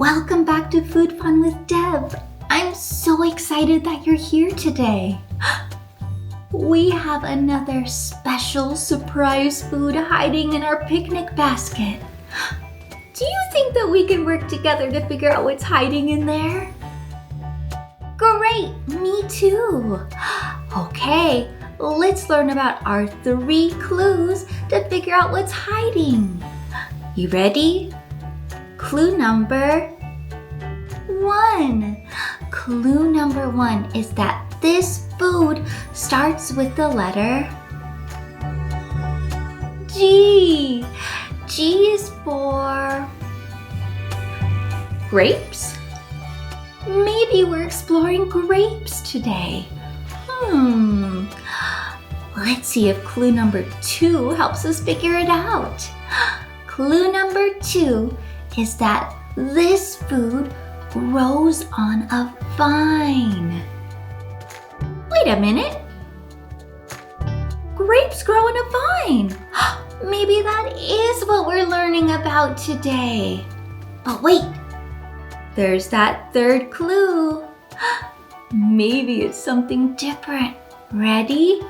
Welcome back to Food Fun with Deb. I'm so excited that you're here today. We have another special surprise food hiding in our picnic basket. Do you think that we can work together to figure out what's hiding in there? Great, me too. Okay, let's learn about our 3 clues to figure out what's hiding. You ready? Clue number 1. Clue number 1 is that this food starts with the letter G. G is for grapes? Maybe we're exploring grapes today. Let's see if clue number 2 helps us figure it out. Clue number 2 is that this food grows on a vine. Wait a minute. Grapes grow on a vine. Maybe that is what we're learning about today. But wait, there's that 3rd clue. Maybe it's something different. Ready?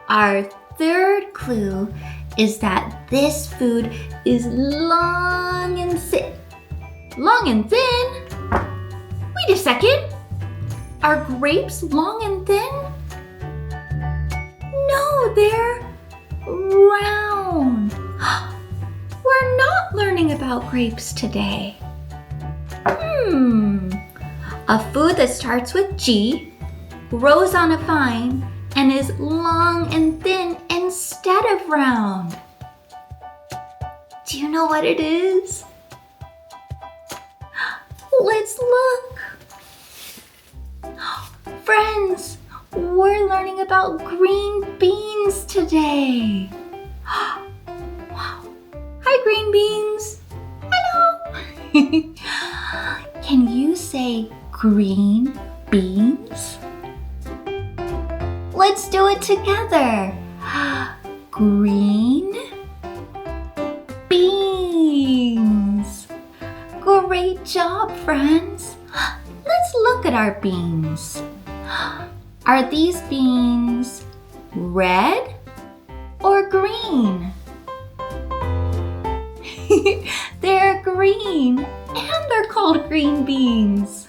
Our 3rd clue is that this food is long and thin. Long and thin? Wait a second. Are grapes long and thin? No, they're round. We're not learning about grapes today. A food that starts with G, grows on a vine, and is long and thin instead of round. Do you know what it is? Let's look. Friends, we're learning about green beans today. Wow. Hi, green beans. Hello. Can you say green beans? Let's do it together. Green beans. Great job, friends. Let's look at our beans. Are these beans red or green? They're green, and they're called green beans.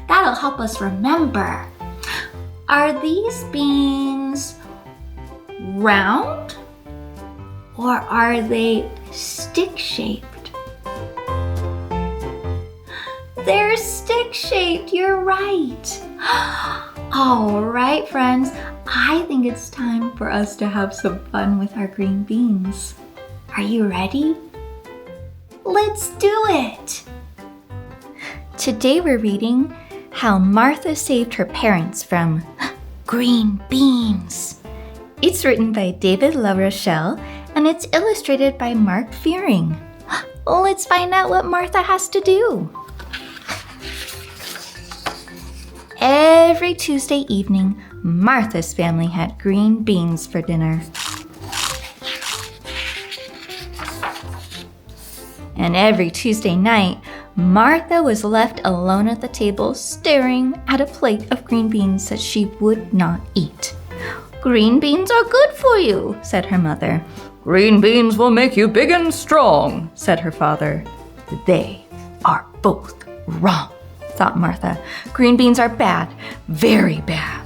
That'll help us remember. Are these beans round or are they stick-shaped? They're stick-shaped, you're right. All right, friends, I think it's time for us to have some fun with our green beans. Are you ready? Let's do it. Today we're reading How Martha Saved Her Parents from Green Beans. It's written by David LaRochelle and it's illustrated by Mark Fearing. Let's find out what Martha has to do. Every Tuesday evening, Martha's family had green beans for dinner. And every Tuesday night, Martha was left alone at the table staring at a plate of green beans that she would not eat. "Green beans are good for you," said her mother. "Green beans will make you big and strong," said her father. They are both wrong, thought Martha. Green beans are bad, very bad.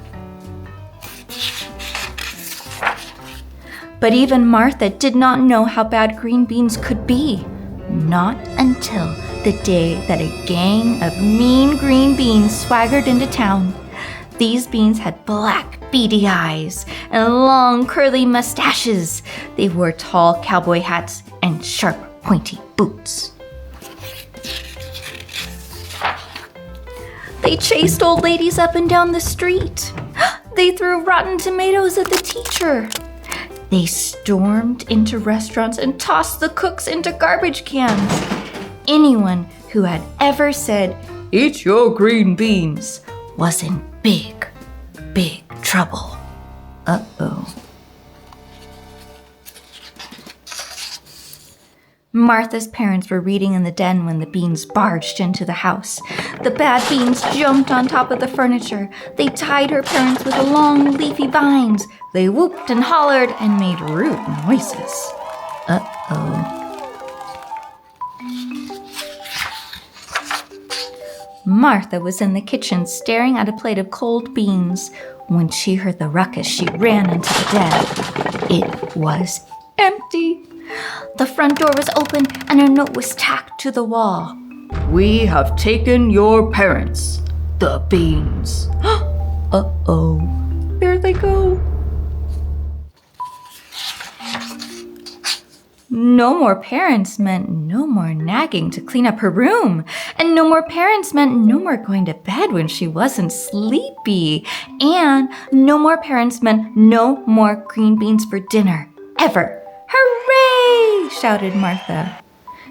But even Martha did not know how bad green beans could be. Not until the day that a gang of mean green beans swaggered into town. These beans had black, beady eyes and long, curly mustaches. They wore tall cowboy hats and sharp, pointy boots. They chased old ladies up and down the street. They threw rotten tomatoes at the teacher. They stormed into restaurants and tossed the cooks into garbage cans. Anyone who had ever said, "Eat your green beans," was in big, big trouble. Uh-oh. Martha's parents were reading in the den when the beans barged into the house. The bad beans jumped on top of the furniture. They tied her parents with long, leafy vines. They whooped and hollered and made rude noises. Uh-oh. Martha was in the kitchen staring at a plate of cold beans. When she heard the ruckus, she ran into the den. It was empty. The front door was open and a note was tacked to the wall. "We have taken your parents, the beans." Uh-oh. There they go. No more parents meant no more nagging to clean up her room. And no more parents meant no more going to bed when she wasn't sleepy. And no more parents meant no more green beans for dinner. Ever. "Hooray!" shouted Martha.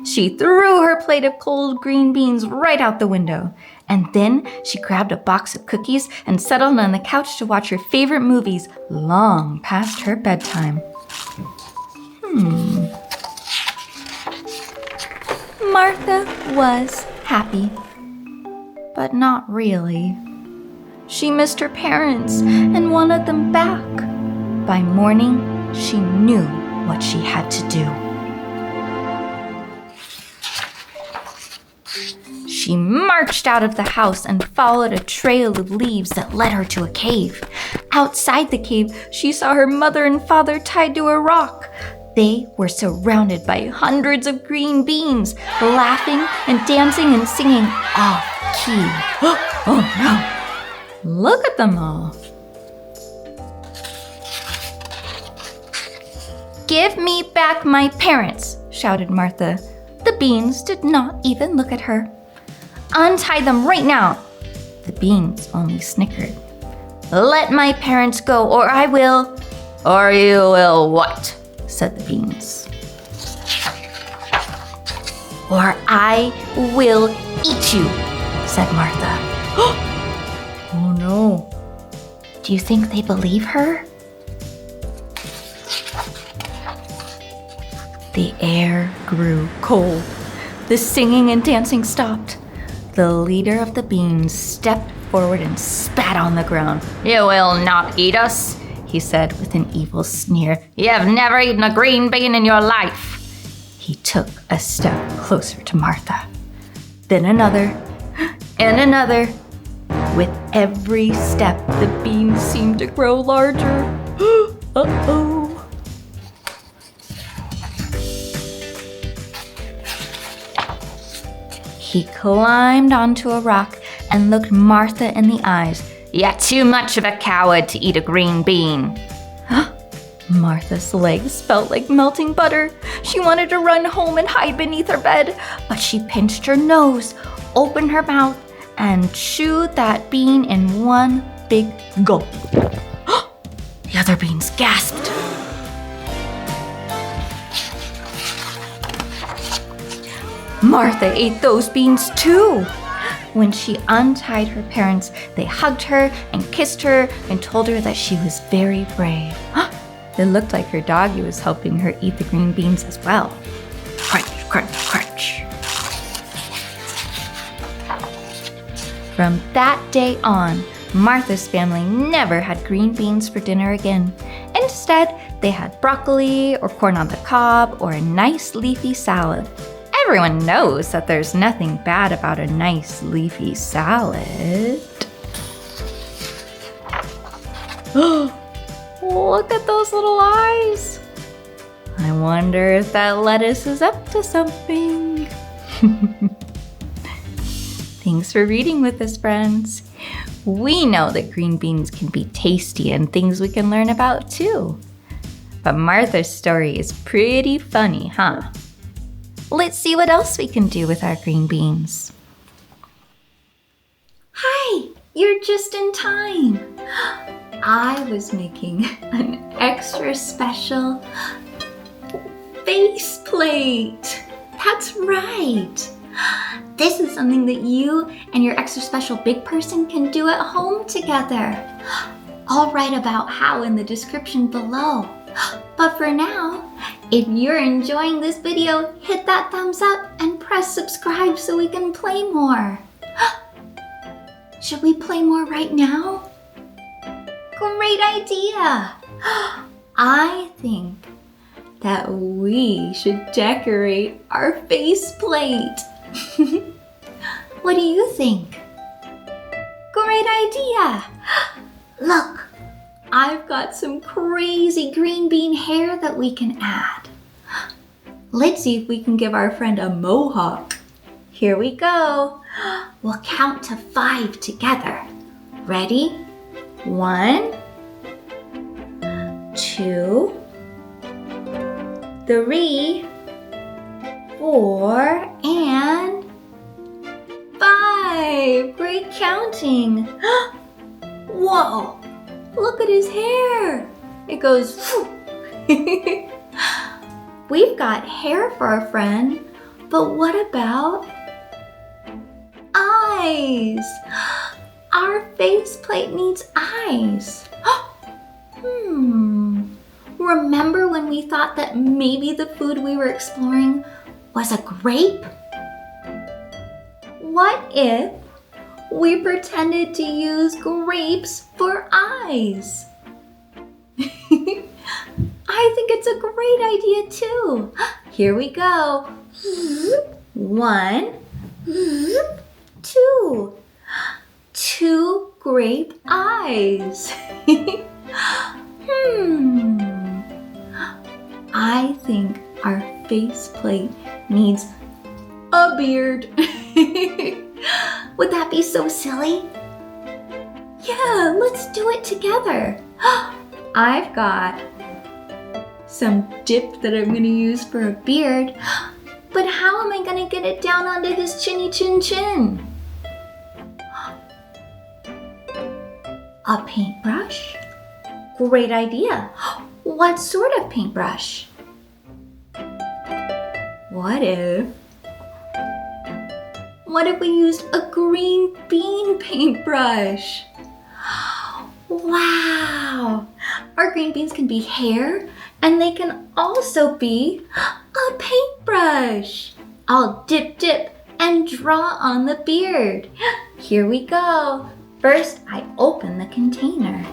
She threw her plate of cold green beans right out the window. And then she grabbed a box of cookies and settled on the couch to watch her favorite movies long past her bedtime. Martha was happy, but not really. She missed her parents and wanted them back. By morning, she knew what she had to do. She marched out of the house and followed a trail of leaves that led her to a cave. Outside the cave, she saw her mother and father tied to a rock. They were surrounded by hundreds of green beans, laughing and dancing and singing off key. Oh no! Look at them all. "Give me back my parents," shouted Martha. The beans did not even look at her. "Untie them right now." The beans only snickered. "Let my parents go or I will..." "Or you will what?" said the beans. "Or I will eat you," said Martha. Oh no. Do you think they believe her? The air grew cold. The singing and dancing stopped. The leader of the beans stepped forward and spat on the ground. "You will not eat us," he said with an evil sneer. "You have never eaten a green bean in your life." He took a step closer to Martha. Then another, and another. With every step, the beans seemed to grow larger. Uh-oh. He climbed onto a rock and looked Martha in the eyes. "You're too much of a coward to eat a green bean." Martha's legs felt like melting butter. She wanted to run home and hide beneath her bed, but she pinched her nose, opened her mouth, and chewed that bean in one big gulp. The other beans gasped. Martha ate those beans too. When she untied her parents, they hugged her and kissed her and told her that she was very brave. It looked like her doggy was helping her eat the green beans as well. Crunch, crunch, crunch. From that day on, Martha's family never had green beans for dinner again. Instead, they had broccoli or corn on the cob or a nice leafy salad. Everyone knows that there's nothing bad about a nice leafy salad. Look at those little eyes. I wonder if that lettuce is up to something. Thanks for reading with us, friends. We know that green beans can be tasty and things we can learn about too. But Martha's story is pretty funny, huh? Let's see what else we can do with our green beans. Hi, you're just in time. I was making an extra special face plate. That's right. This is something that you and your extra special big person can do at home together. I'll write about how in the description below. But for now, If you're enjoying this video, hit that thumbs up and press subscribe so we can play more. Should we play more right now? Great idea! I think that we should decorate our faceplate. What do you think? Great idea! Look, I've got some crazy green bean hair that we can add. Let's see if we can give our friend a mohawk. Here we go. We'll count to 5 together. Ready? 1, 2, 3, 4, and 5. Great counting. Whoa, look at his hair. It goes, We've got hair for our friend, but what about eyes? Our faceplate needs eyes. Remember when we thought that maybe the food we were exploring was a grape? What if we pretended to use grapes for eyes? I think it's a great idea too. Here we go. 1, 2. 2 grape eyes. I think our faceplate needs a beard. Would that be so silly? Yeah, let's do it together. I've got some dip that I'm going to use for a beard, but how am I going to get it down onto his chinny chin chin? A paintbrush? Great idea. What sort of paintbrush? What if we used a green bean paintbrush? Wow! Our green beans can be hair, and they can also be a paintbrush. I'll dip and draw on the beard. Here we go. First, I open the container.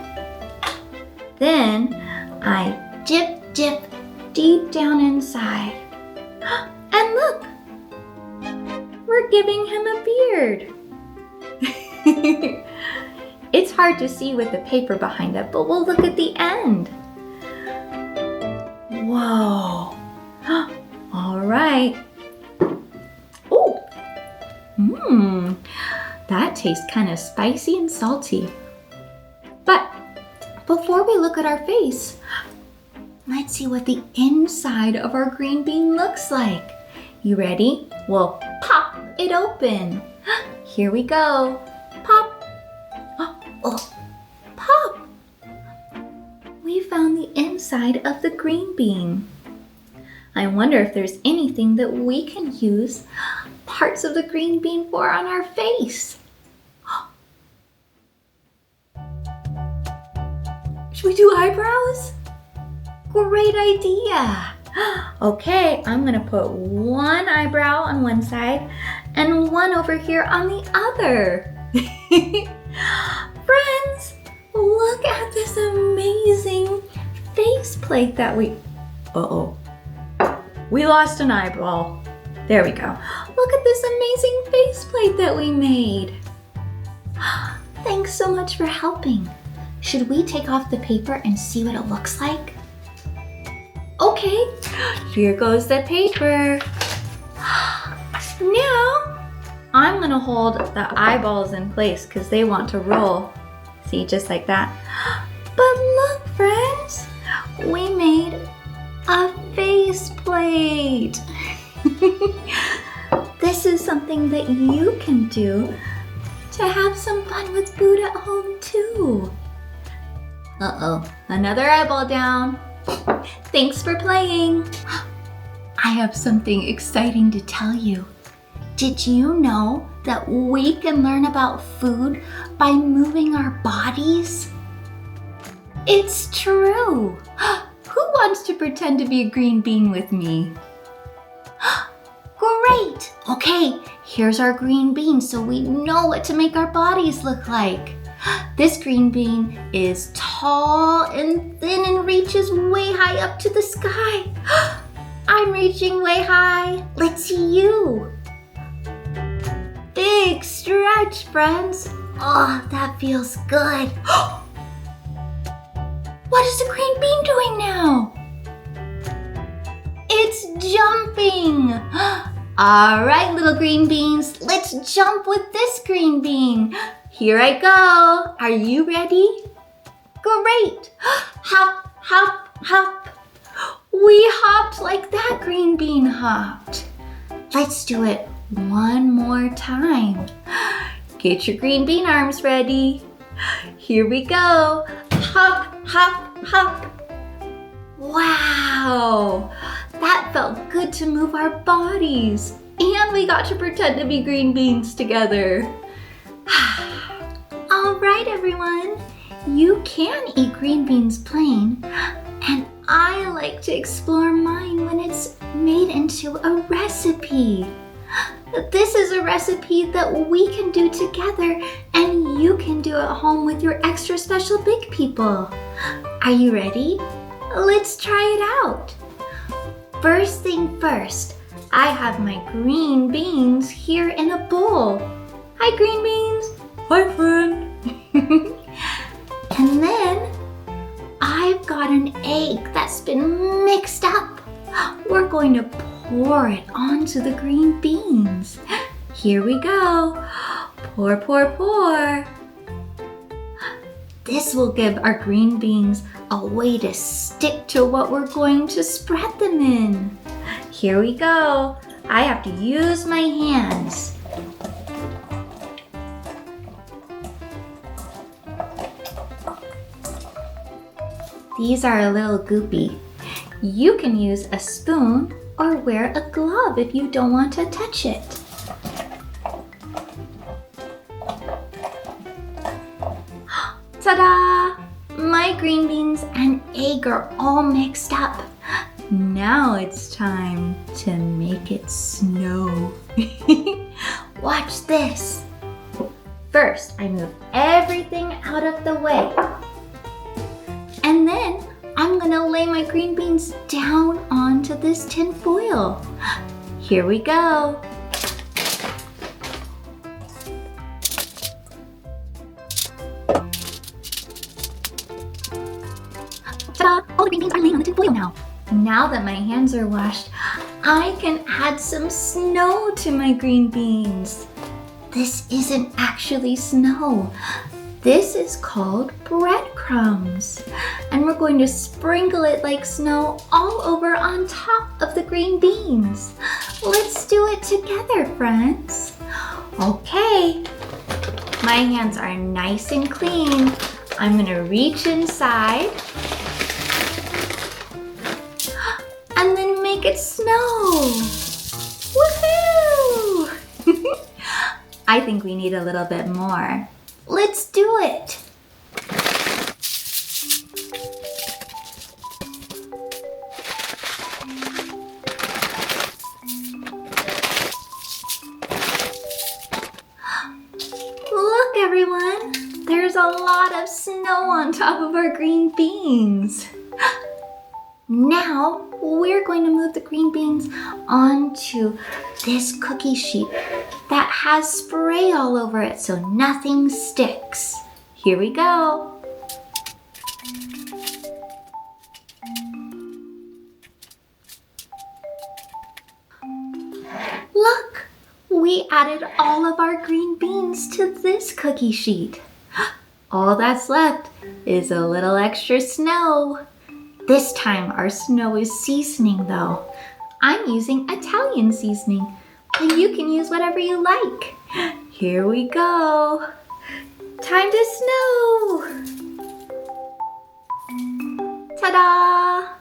Then, I dip deep down inside. And look! We're giving him a beard. It's hard to see with the paper behind it, but we'll look at the end. Whoa! All right. Oh! That tastes kind of spicy and salty. But before we look at our face, let's see what the inside of our green bean looks like. You ready? We'll pop it open. Here we go. Pop. Oh, pop. We found the inside of the green bean. I wonder if there's anything that we can use parts of the green bean for on our face. Should we do eyebrows? Great idea. Okay, I'm gonna put one eyebrow on one side and one over here on the other. Friends, look at this amazing faceplate that we lost an eyeball. There we go. Look at this amazing faceplate that we made. Thanks so much for helping. Should we take off the paper and see what it looks like? Okay, here goes the paper. Now, I'm gonna hold the eyeballs in place because they want to roll. See, just like that. But look, friends, we made a faceplate. This is something that you can do to have some fun with food at home too. Another eyeball down. Thanks for playing. I have something exciting to tell you. Did you know that we can learn about food by moving our bodies? It's true. Who wants to pretend to be a green bean with me? Great! Okay, here's our green bean so we know what to make our bodies look like. This green bean is tall and thin and reaches way high up to the sky. I'm reaching way high. Let's see you. Big stretch, friends. Oh, that feels good. What is the green bean doing now? It's jumping. All right, little green beans, let's jump with this green bean. Here I go. Are you ready? Great. Hop, hop, hop. We hopped like that green bean hopped. Let's do it one more time. Get your green bean arms ready. Here we go. Hop, hop, hop. Wow, that felt good to move our bodies. And we got to pretend to be green beans together. All right, everyone. You can eat green beans plain, and I like to explore mine when it's made into a recipe. This is a recipe that we can do together, and you can do at home with your extra special big people. Are you ready? Let's try it out. First thing first, I have my green beans here in a bowl. Hi, green beans. Hi, friend. And then I've got an egg that's been mixed up. We're going to pour it onto the green beans. Here we go. Pour, pour, pour. This will give our green beans a way to stick to what we're going to spread them in. Here we go. I have to use my hands. These are a little goopy. You can use a spoon or wear a glove if you don't want to touch it. Ta-da! My green beans and egg are all mixed up. Now it's time to make it snow. Watch this. First, I move everything out of the way. And then I'm gonna lay my green beans down onto this tin foil. Here we go. Ta-da! All the green beans are laying on the tin foil now. Now that my hands are washed, I can add some snow to my green beans. This isn't actually snow. This is called breadcrumbs. And we're going to sprinkle it like snow all over on top of the green beans. Let's do it together, friends. Okay, my hands are nice and clean. I'm gonna reach inside and then make it snow. Woohoo! I think we need a little bit more. Let's do it. Look, everyone. There's a lot of snow on top of our green beans. Now we're going to move the green beans onto this cookie sheet that has spray all over it so nothing sticks. Here we go. Look, we added all of our green beans to this cookie sheet. All that's left is a little extra snow. This time our snow is seasoning though. I'm using Italian seasoning, but you can use whatever you like. Here we go. Time to snow. Ta-da!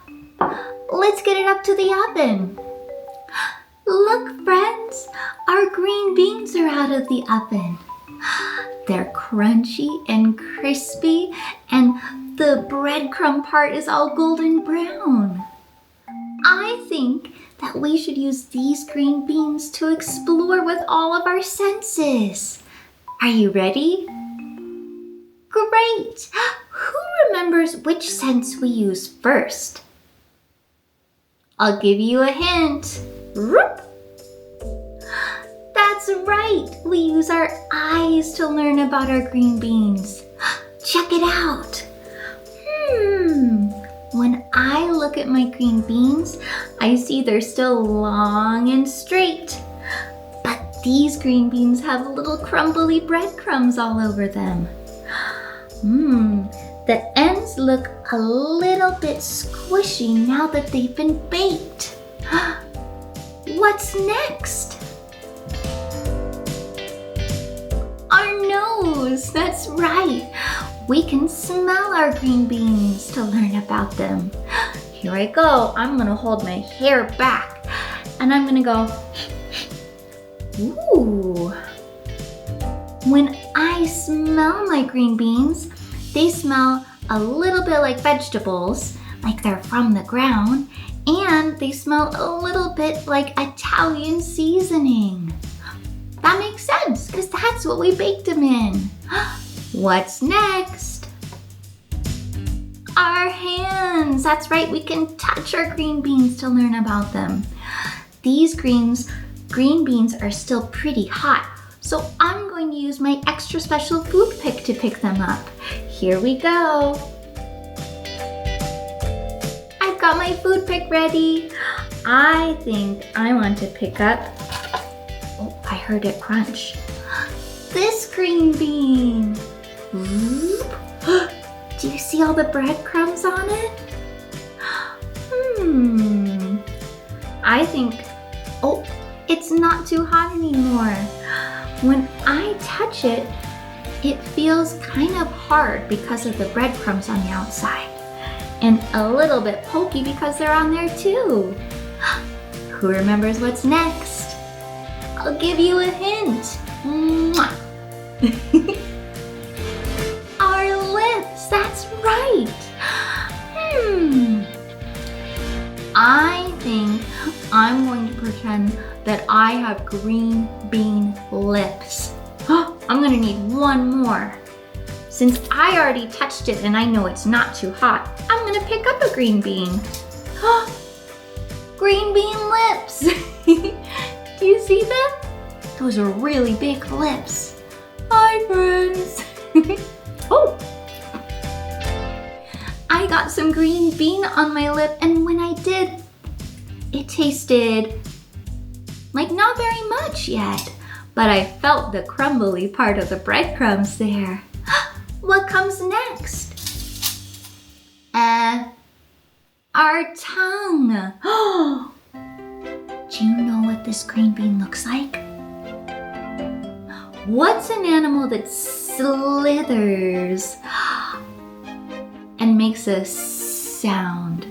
Let's get it up to the oven. Look, friends, our green beans are out of the oven. They're crunchy and crispy, and the breadcrumb part is all golden brown. I think that we should use these green beans to explore with all of our senses. Are you ready? Great! Who remembers which sense we use first? I'll give you a hint. That's right! We use our eyes to learn about our green beans. Check it out. When I look at my green beans, I see they're still long and straight. But these green beans have little crumbly breadcrumbs all over them. The ends look a little bit squishy now that they've been baked. What's next? Our nose, that's right. We can smell our green beans to learn about them. Here I go. I'm gonna hold my hair back and I'm gonna go, ooh. When I smell my green beans, they smell a little bit like vegetables, like they're from the ground, and they smell a little bit like Italian seasoning. That makes sense, because that's what we baked them in. What's next? Our hands. That's right, we can touch our green beans to learn about them. These green beans are still pretty hot, so I'm going to use my extra special food pick to pick them up. Here we go. I've got my food pick ready. I think I want to pick up, oh, I heard it crunch. This green bean. Do you see all the breadcrumbs on it? I think, oh, it's not too hot anymore. When I touch it, it feels kind of hard because of the breadcrumbs on the outside, and a little bit pokey because they're on there too. Who remembers what's next? I'll give you a hint. Our lips, that's right. I think I'm going to pretend that I have green bean lips. I'm gonna need one more. Since I already touched it and I know it's not too hot, I'm gonna pick up a green bean. Green bean lips. Do you see them? Those are really big lips. Hi, friends. Oh, I got some green bean on my lip, and when I did, it tasted like not very much yet, but I felt the crumbly part of the breadcrumbs there. What comes next? Our tongue. Do you know what this green bean looks like? What's an animal that slithers and makes a sound?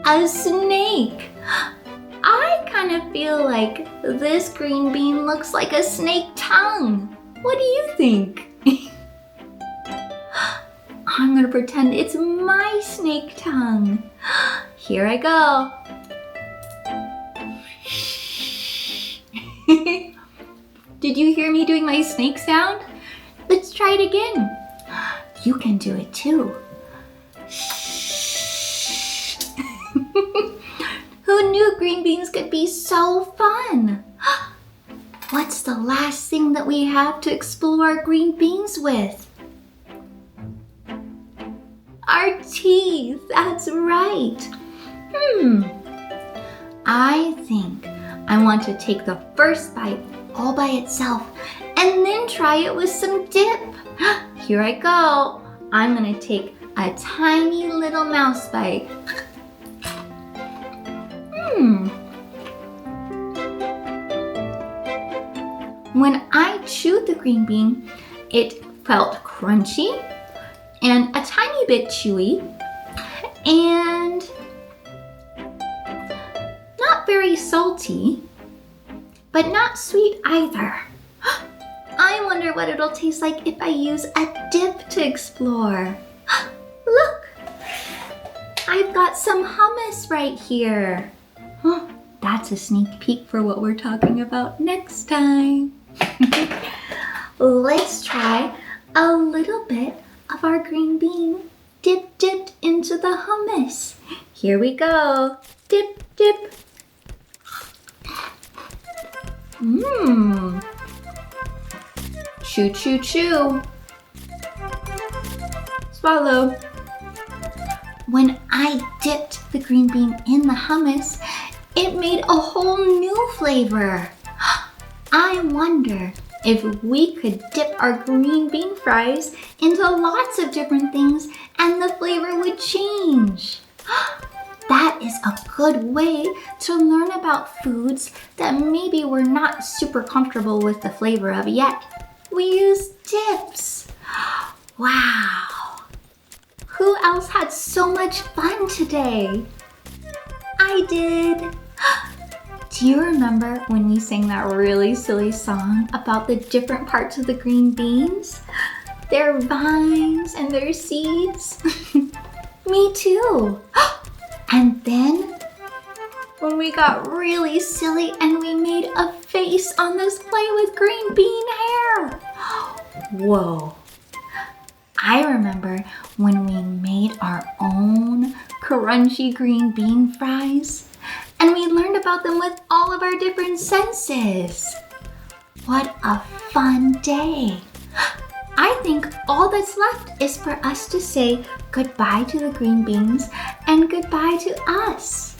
A snake. I kind of feel like this green bean looks like a snake tongue. What do you think? I'm gonna pretend it's my snake tongue. Here I go. Did you hear me doing my snake sound? Let's try it again. You can do it too. Who knew green beans could be so fun? What's the last thing that we have to explore green beans with? Our teeth, that's right. I think I want to take the first bite all by itself and then try it with some dip. Here I go. I'm gonna take a tiny little mouse bite. When I chewed the green bean, it felt crunchy and a tiny bit chewy and not very salty, but not sweet either. I wonder what it'll taste like if I use a dip to explore. Look! I've got some hummus right here. Huh, that's a sneak peek for what we're talking about next time. Let's try a little bit of our green bean dipped into the hummus. Here we go. Dip, dip. Mmm. Chew, chew, chew. Swallow. When I dipped the green bean in the hummus, it made a whole new flavor. I wonder if we could dip our green bean fries into lots of different things and the flavor would change. That is a good way to learn about foods that maybe we're not super comfortable with the flavor of yet. We use dips. Wow. Who else had so much fun today? I did. Do you remember when we sang that really silly song about the different parts of the green beans? Their vines and their seeds? Me too. And then when we got really silly and we made a face on this clay with green bean hair. Whoa. I remember when we made our own crunchy green bean fries and we learned about them with all of our different senses. What a fun day. I think all that's left is for us to say goodbye to the green beans and goodbye to us.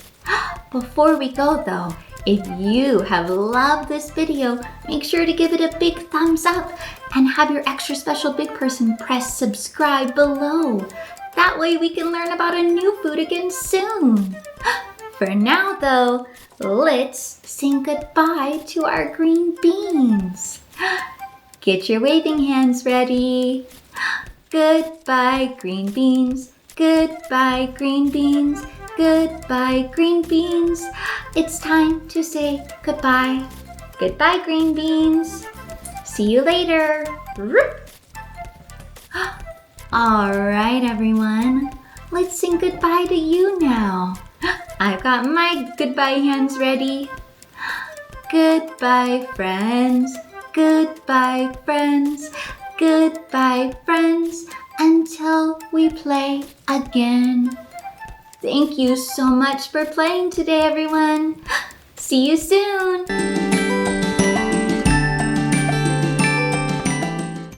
Before we go though, if you have loved this video, make sure to give it a big thumbs up and have your extra special big person press subscribe below. That way we can learn about a new food again soon. For now though, let's sing goodbye to our green beans. Get your waving hands ready. Goodbye, green beans. Goodbye, green beans. Goodbye, green beans. It's time to say goodbye. Goodbye, green beans. See you later. All right, everyone. Let's sing goodbye to you now. I've got my goodbye hands ready. Goodbye, friends. Goodbye, friends. Goodbye, friends. Until we play again. Thank you so much for playing today, everyone. See you soon.